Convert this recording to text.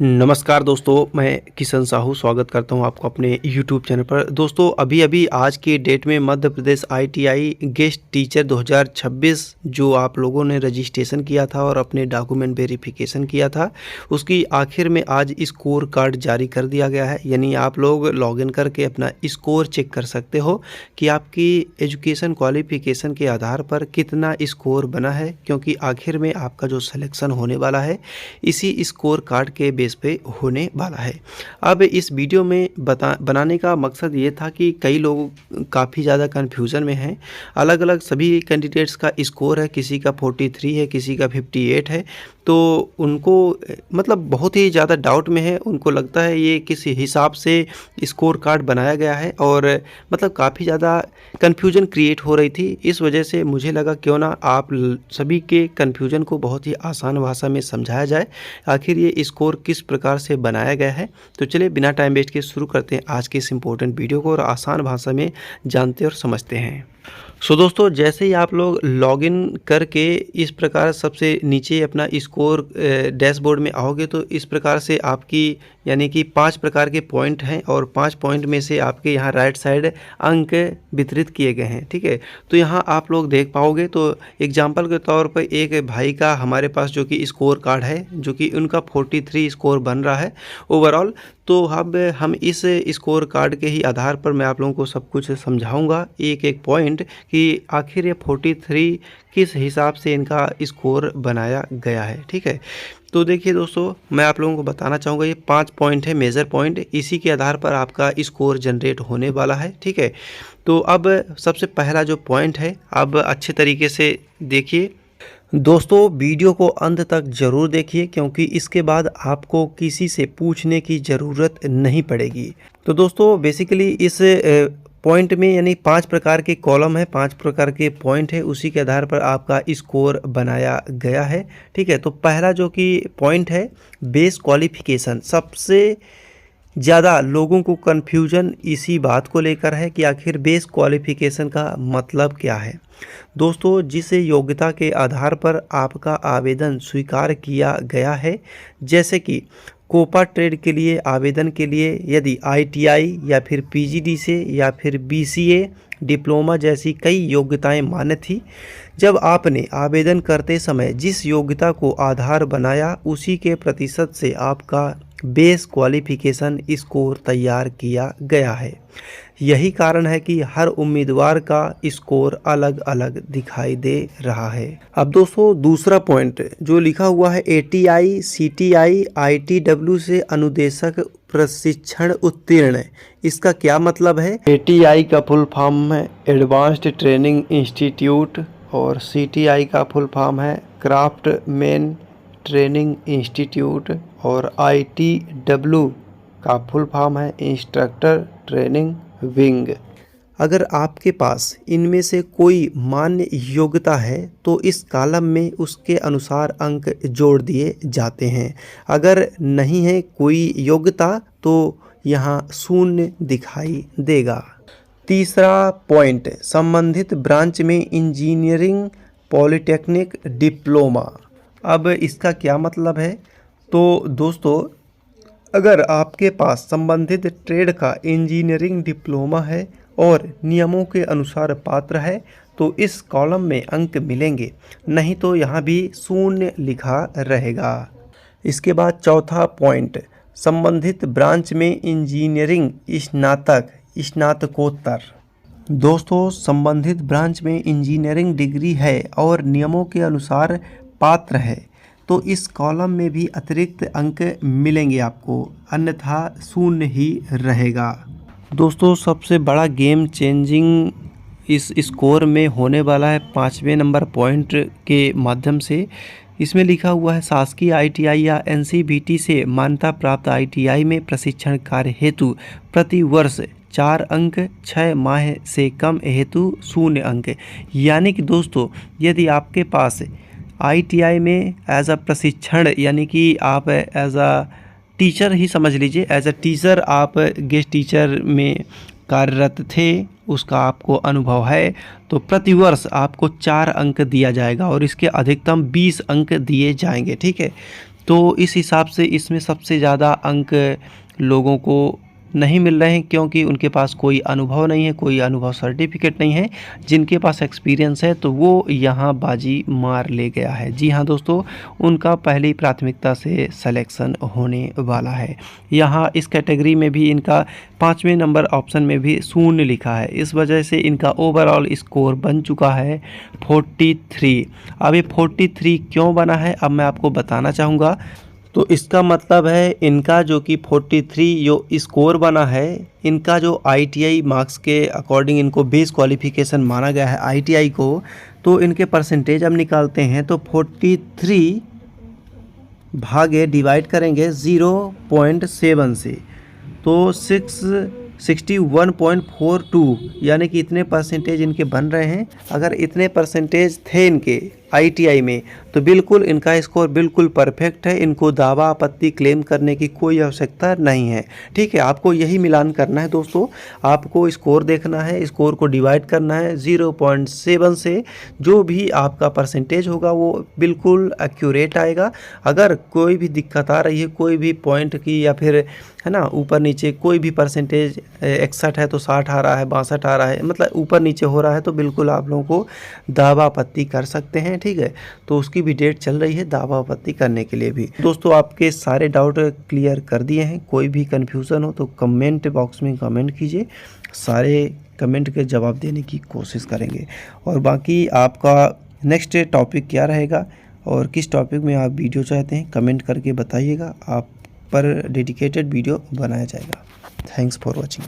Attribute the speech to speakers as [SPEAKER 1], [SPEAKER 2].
[SPEAKER 1] नमस्कार दोस्तों, मैं किशन साहू स्वागत करता हूं आपको अपने YouTube चैनल पर। दोस्तों अभी आज की डेट में Madhya Pradesh ITI guest teacher 2026 जो आप लोगों ने रजिस्ट्रेशन किया था और अपने डॉक्यूमेंट वेरिफिकेशन किया था, उसकी आखिर में आज स्कोर कार्ड जारी कर दिया गया है। यानी आप लोग लॉगिन करके अपना स्कोर चेक कर सकते हो कि आपकी एजुकेशन क्वालिफिकेशन के आधार पर कितना स्कोर बना है, क्योंकि आखिर में आपका जो सिलेक्शन होने वाला है इसी स्कोर कार्ड के बेस पे होने वाला है। अब इस वीडियो में बनाने का मकसद ये था कि कई लोग काफ़ी ज़्यादा कन्फ्यूज़न में हैं। अलग अलग सभी कैंडिडेट्स का स्कोर है, किसी का 43 है, किसी का 58 है, तो उनको मतलब बहुत ही ज़्यादा डाउट में है। उनको लगता है ये किस हिसाब से स्कोर कार्ड बनाया गया है और मतलब काफ़ी ज़्यादा कन्फ्यूजन क्रिएट हो रही थी। इस वजह से मुझे लगा क्यों ना आप सभी के कन्फ्यूजन को बहुत ही आसान भाषा में समझाया जाए, आखिर ये स्कोर किस प्रकार से बनाया गया है। तो चलिए बिना टाइम वेस्ट के शुरू करते हैं आज के इस इम्पोर्टेंट वीडियो को और आसान भाषा में जानते और समझते हैं। दोस्तों जैसे ही आप लोग लॉगिन करके इस प्रकार सबसे नीचे अपना स्कोर डैशबोर्ड में आओगे तो इस प्रकार से आपकी यानी कि 5 प्रकार के पॉइंट हैं और 5 पॉइंट में से आपके यहाँ राइट साइड अंक वितरित किए गए हैं। ठीक है, तो यहाँ आप लोग देख पाओगे। तो एग्जांपल के तौर पर एक भाई का हमारे पास जो कि स्कोर कार्ड है, जो कि उनका 43 स्कोर बन रहा है ओवरऑल। तो अब हम इस स्कोर कार्ड के ही आधार पर मैं आप लोगों को सब कुछ समझाऊंगा एक एक पॉइंट कि आखिर ये 43 किस हिसाब से इनका स्कोर बनाया गया है। ठीक है, तो देखिए दोस्तों, मैं आप लोगों को बताना चाहूँगा ये 5 पॉइंट है, मेजर पॉइंट, इसी के आधार पर आपका स्कोर जनरेट होने वाला है। ठीक है, तो अब सबसे पहला जो पॉइंट है, अब अच्छे तरीके से देखिए दोस्तों, वीडियो को अंत तक ज़रूर देखिए क्योंकि इसके बाद आपको किसी से पूछने की ज़रूरत नहीं पड़ेगी। तो दोस्तों बेसिकली इस पॉइंट में यानी 5 प्रकार के कॉलम है, 5 प्रकार के पॉइंट है, उसी के आधार पर आपका स्कोर बनाया गया है। ठीक है, तो पहला जो कि पॉइंट है बेस क्वालिफिकेशन। सबसे ज़्यादा लोगों को कन्फ्यूजन इसी बात को लेकर है कि आखिर बेस क्वालिफिकेशन का मतलब क्या है। दोस्तों जिस योग्यता के आधार पर आपका आवेदन स्वीकार किया गया है, जैसे कि कोपा ट्रेड के लिए आवेदन के लिए यदि ITI या फिर PGD से या फिर BCA डिप्लोमा जैसी कई योग्यताएं मान्य थी, जब आपने आवेदन करते समय जिस योग्यता को आधार बनाया उसी के प्रतिशत से आपका बेस क्वालिफिकेशन स्कोर तैयार किया गया है। यही कारण है कि हर उम्मीदवार का स्कोर अलग अलग दिखाई दे रहा है। अब दोस्तों दूसरा पॉइंट जो लिखा हुआ है ATI CTI ITW से अनुदेशक प्रशिक्षण उत्तीर्ण, इसका क्या मतलब है? ATI का फुल फॉर्म है एडवांस्ड ट्रेनिंग इंस्टीट्यूट और CTI का फुल फॉर्म है क्राफ्टमैन ट्रेनिंग इंस्टीट्यूट और ITW का फुल फॉर्म है इंस्ट्रक्टर ट्रेनिंग विंग। अगर आपके पास इनमें से कोई मान्य योग्यता है तो इस कॉलम में उसके अनुसार अंक जोड़ दिए जाते हैं। अगर नहीं है कोई योग्यता तो यहाँ शून्य दिखाई देगा। तीसरा पॉइंट संबंधित ब्रांच में इंजीनियरिंग पॉलिटेक्निक डिप्लोमा। अब इसका क्या मतलब है? तो दोस्तों अगर आपके पास संबंधित ट्रेड का इंजीनियरिंग डिप्लोमा है और नियमों के अनुसार पात्र है तो इस कॉलम में अंक मिलेंगे, नहीं तो यहाँ भी शून्य लिखा रहेगा। इसके बाद चौथा पॉइंट संबंधित ब्रांच में इंजीनियरिंग स्नातकोत्तर। दोस्तों संबंधित ब्रांच में इंजीनियरिंग डिग्री है और नियमों के अनुसार पात्र है तो इस कॉलम में भी अतिरिक्त अंक मिलेंगे आपको, अन्यथा शून्य ही रहेगा। दोस्तों सबसे बड़ा गेम चेंजिंग इस स्कोर में होने वाला है 5वें नंबर पॉइंट के माध्यम से। इसमें लिखा हुआ है शासकीय ITI या NCVT से मान्यता प्राप्त ITI में प्रशिक्षण कार्य हेतु प्रति वर्ष 4 अंक, 6 माह से कम हेतु 0 अंक। यानी कि दोस्तों यदि आपके पास ITI में एज अ प्रशिक्षण यानी कि आप एज अ टीचर ही समझ लीजिए, एज अ टीचर आप गेस्ट टीचर में कार्यरत थे, उसका आपको अनुभव है, तो प्रतिवर्ष आपको 4 अंक दिया जाएगा और इसके अधिकतम 20 अंक दिए जाएंगे। ठीक है, तो इस हिसाब से इसमें सबसे ज़्यादा अंक लोगों को नहीं मिल रहे हैं, क्योंकि उनके पास कोई अनुभव नहीं है, कोई अनुभव सर्टिफिकेट नहीं है। जिनके पास एक्सपीरियंस है तो वो यहाँ बाजी मार ले गया है। जी हाँ दोस्तों, उनका पहली प्राथमिकता से सिलेक्शन होने वाला है। यहाँ इस कैटेगरी में भी इनका 5वें नंबर ऑप्शन में भी शून्य लिखा है। इस वजह से इनका ओवरऑल स्कोर बन चुका है 43। अब ये 43 क्यों बना है अब मैं आपको बताना चाहूँगा। तो इसका मतलब है इनका जो कि 43 जो स्कोर बना है, इनका जो ITI मार्क्स के अकॉर्डिंग इनको बेस क्वालिफिकेशन माना गया है ITI को। तो इनके परसेंटेज अब निकालते हैं तो 43 भागे डिवाइड करेंगे 0.7 से, तो 61.42 यानी कि इतने परसेंटेज इनके बन रहे हैं। अगर इतने परसेंटेज थे इनके ITI में तो बिल्कुल इनका स्कोर बिल्कुल परफेक्ट है। इनको दावा आपत्ति क्लेम करने की कोई आवश्यकता नहीं है। ठीक है, आपको यही मिलान करना है दोस्तों। आपको स्कोर देखना है, स्कोर को डिवाइड करना है 0.7 से। जो भी आपका परसेंटेज होगा वो बिल्कुल एक्यूरेट आएगा। अगर कोई भी दिक्कत आ रही है कोई भी पॉइंट की, या फिर है ना ऊपर नीचे कोई भी परसेंटेज 61 है तो 60 आ रहा है, 62 आ रहा है, मतलब ऊपर नीचे हो रहा है, तो बिल्कुल आप लोगों को दावा आपत्ति कर सकते हैं। ठीक है, तो उसकी भी डेट चल रही है दावा आपत्ति करने के लिए भी। दोस्तों आपके सारे डाउट क्लियर कर दिए हैं। कोई भी कन्फ्यूज़न हो तो कमेंट बॉक्स में कमेंट कीजिए, सारे कमेंट के जवाब देने की कोशिश करेंगे। और बाकी आपका नेक्स्ट टॉपिक क्या रहेगा और किस टॉपिक में आप वीडियो चाहते हैं कमेंट करके बताइएगा। आप पर डेडिकेटेड वीडियो बनाया जाएगा। Thanks for watching.